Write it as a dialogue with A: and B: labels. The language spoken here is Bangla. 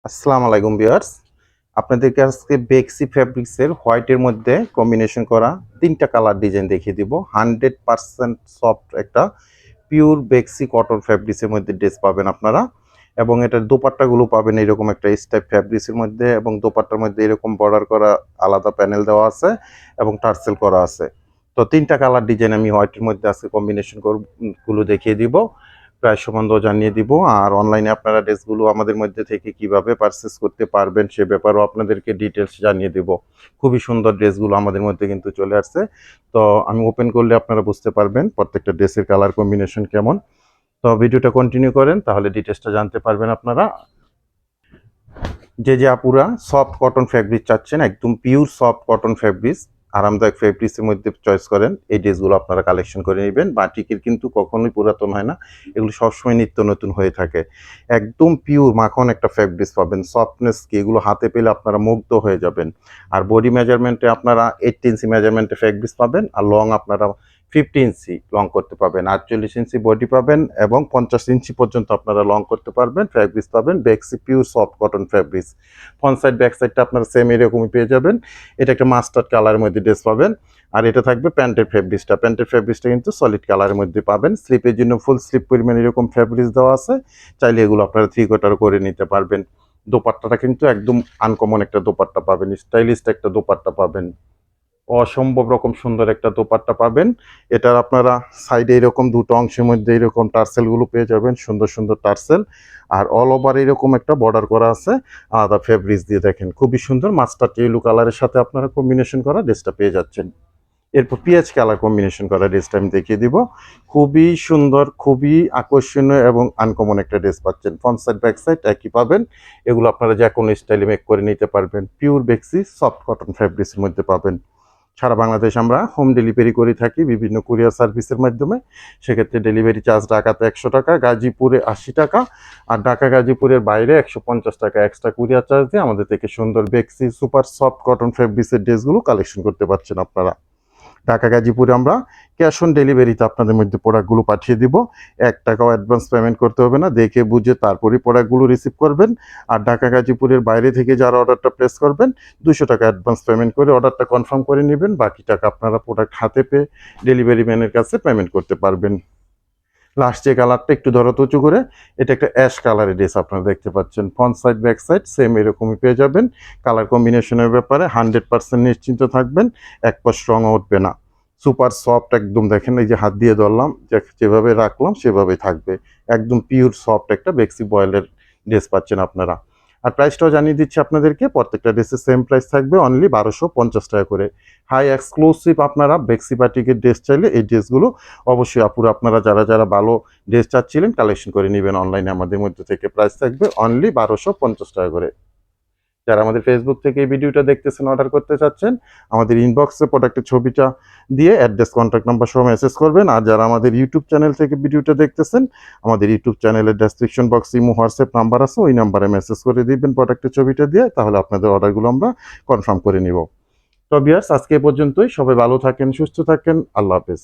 A: আসসালামু আলাইকুম ভিউয়ার্স, আপনাদেরকে আজকে বেক্সি ফ্যাব্রিক্সের হোয়াইটের মধ্যে কম্বিনেশন করা ৩টা কালার ডিজাইন দেখিয়ে দিব। 100% সফট একটা পিওর বেক্সি কটন ফ্যাব্রিক্সের মধ্যে ড্রেস পাবেন আপনারা, এবং এটার দোপাট্টাগুলো পাবেন এরকম একটা স্টাইপ ফ্যাব্রিক্সের মধ্যে, এবং দোপাট্টার মধ্যে এরকম বর্ডার করা আলাদা প্যানেল দেওয়া আছে এবং টার্সেল করা আছে। তো ৩টা কালার ডিজাইন আমি হোয়াইটের মধ্যে আজকে কম্বিনেশন গুলো দেখিয়ে দিব, প্রায় সম্বন্ধ জানিয়ে দিব। আর অনলাইনে আপনারা ড্রেসগুলো আমাদের মধ্যে থেকে কিভাবে পারচেস করতে পারবেন সে ব্যাপারেও আপনাদেরকে ডিটেলস জানিয়ে দিব। খুবই সুন্দর ড্রেসগুলো আমাদের মধ্যে কিন্তু চলে আসছে। তো আমি ওপেন করলে আপনারা বুঝতে পারবেন প্রত্যেকটা ড্রেসের কালার কম্বিনেশন কেমন। তো ভিডিওটা কন্টিনিউ করেন, তাহলে ডিটেলসটা জানতে পারবেন আপনারা। যে আপুরা সফট কটন ফ্যাব্রিক চাচ্ছেন, একদম পিওর সফট কটন ফ্যাব্রিক, আরামদায়ক ফ্যাব্রিক্সের মধ্যে চয়েস করেন, এই ড্রেসগুলো আপনারা কালেকশন করে নেবেন। বাটিকের কিন্তু কখনোই পুরাতন হয় না, এগুলো সবসময় নিত্য নতুন হয়ে থাকে। একদম পিওর মাখন একটা ফ্যাব্রিক্স পাবেন, সফটনেস কি এগুলো হাতে পেলে আপনারা মুগ্ধ হয়ে যাবেন। আর বডি মেজারমেন্টে আপনারা 80 ইঞ্চি মেজারমেন্টে ফ্যাব্রিক্স পাবেন, আর লং আপনারা 50 ইঞ্চি লং করতে পারবেন, 48 ইঞ্চি বডি পাবেন, এবং 50 ইঞ্চি পর্যন্ত আপনারা লং করতে পারবেন। ফ্যাব্রিক্স পাবেন বেক্সি pure soft cotton fabrics. Front side back সাইডটা আপনারা সেম এরকমই পেয়ে যাবেন। এটা একটা মাস্টার্ড কালারের মধ্যে ড্রেস পাবেন। আর এটা থাকবে প্যান্টের ফ্যাব্রিক্সটা কিন্তু সলিড কালারের মধ্যে পাবেন। স্লিপের জন্য ফুল স্লিপ পরিমাণ এরকম ফ্যাব্রিক্স দেওয়া আছে, চাইলে এগুলো আপনারা 3/4 করে নিতে পারবেন। দোপাট্টাটা কিন্তু একদম আনকমন একটা দোপাট্টা পাবেন, স্টাইলিশ একটা দোপাট্টা পাবেন, অসম্ভব রকম সুন্দর একটা দোপাট্টা পাবেন। এটার আপনারা সাইডে এরকম দুটো অংশের মধ্যে এরকম টার্সেলগুলো পেয়ে যাবেন, সুন্দর সুন্দর টার্সেল। আর অল ওভার এরকম একটা বর্ডার করা আছে আলাদা ফেব্রিক্স দিয়ে, দেখেন খুবই সুন্দর। মাস্টার্ড ইয়েলো কালারের সাথে আপনারা কম্বিনেশন করা ড্রেসটা পেয়ে যাচ্ছেন। এরপর পেঁয়াজ কালার কম্বিনেশন করা ড্রেসটা আমি দেখিয়ে দিব। খুবই সুন্দর, খুবই আকর্ষণীয় এবং আনকমন একটা ড্রেস পাচ্ছেন। ফ্রন্ট সাইড ব্যাক সাইড একই পাবেন। এগুলো আপনারা যে কোনো স্টাইলে মেক করে নিতে পারবেন। পিওর বেক্সি সফট কটন ফ্যাব্রিক্সের মধ্যে পাবেন। সারা বাংলাদেশ আমরা হোম ডেলিভারি করে থাকি বিভিন্ন কুরিয়ার সার্ভিসের মাধ্যমে। সেক্ষেত্রে ডেলিভারি চার্জ ঢাকাতে 100 টাকা, গাজীপুরে 80 টাকা, আর ঢাকা গাজীপুরের বাইরে 150 টাকা এক্সট্রা কুরিয়ার চার্জ দিয়ে আমাদের থেকে সুন্দর বেক্সি সুপার সফট কটন ফ্যাব্রিক্সের ড্রেসগুলো কালেকশন করতে পারছেন আপনারা। ঢাকা গাজীপুরে আমরা ক্যাশ অন ডেলিভারিতে আপনাদের মধ্যে প্রোডাক্টগুলো পাঠিয়ে দিব। 1 টাকাও অ্যাডভান্স পেমেন্ট করতে হবে না, দেখে বুঝে তারপরেই প্রোডাক্টগুলো রিসিভ করবেন। আর ঢাকা গাজীপুরের বাইরে থেকে যারা অর্ডারটা প্লেস করবেন 200 টাকা অ্যাডভান্স পেমেন্ট করে অর্ডারটা কনফার্ম করে নেবেন। বাকি টাকা আপনারা প্রোডাক্ট হাতে পেয়ে ডেলিভারি ম্যানের কাছে পেমেন্ট করতে পারবেন। লাস্ট যে কালারটা একটু ধরত উঁচু করে, এটা একটা অ্যাশ কালারের ড্রেস আপনারা দেখতে পাচ্ছেন। Front side back side same এরকমই পেয়ে যাবেন। কালার কম্বিনেশনের ব্যাপারে 100% নিশ্চিন্ত থাকবেন, এক পাশ রং উঠবে না। সুপার সফট একদম, দেখেন এই যে হাত দিয়ে ধরলাম, যেভাবে রাখলাম সেভাবেই থাকবে। একদম পিওর সফট একটা বেক্সি বয়েলের ড্রেস পাচ্ছেন আপনারা। আর প্রাইসটাও জানিয়ে দিচ্ছি আপনাদেরকে, প্রত্যেকটা ড্রেসের সেম প্রাইস থাকবে, অনলি 1250 টাকা করে। হাই এক্সক্লুসিভ আপনারা বেক্সি বাটিকের ড্রেস চাইলে এই ড্রেসগুলো অবশ্যই আপুরা আপনারা যারা যারা ভালো ড্রেস চাচ্ছিলেন কালেকশন করে নেবেন অনলাইনে আমাদের মধ্যে থেকে। প্রাইস থাকবে অনলি 1250 টাকা করে। যারা আমাদের ফেসবুক থেকে এই ভিডিওটা দেখতেছেন, অর্ডার করতে চাচ্ছেন, আমাদের ইনবক্সে প্রোডাক্টের ছবিটা দিয়ে অ্যাড্রেস কন্ট্যাক্ট নাম্বার সহ মেসেজ করবেন। আর যারা আমাদের ইউটিউব চ্যানেল থেকে ভিডিওটা দেখতেছেন, আমাদের ইউটিউব চ্যানেলের ডেসক্রিপশন বক্সে ইমো হোয়াটসঅ্যাপ নাম্বার আছে, ওই নাম্বারে মেসেজ করে দিবেন প্রোডাক্টের ছবিটা দিয়ে, তাহলে আপনাদের অর্ডারগুলো আমরা কনফার্ম করে নিব। তো ভিউয়ার্স, আজকে এ পর্যন্তই। সবাই ভালো থাকেন, সুস্থ থাকেন, আল্লাহ হাফেজ।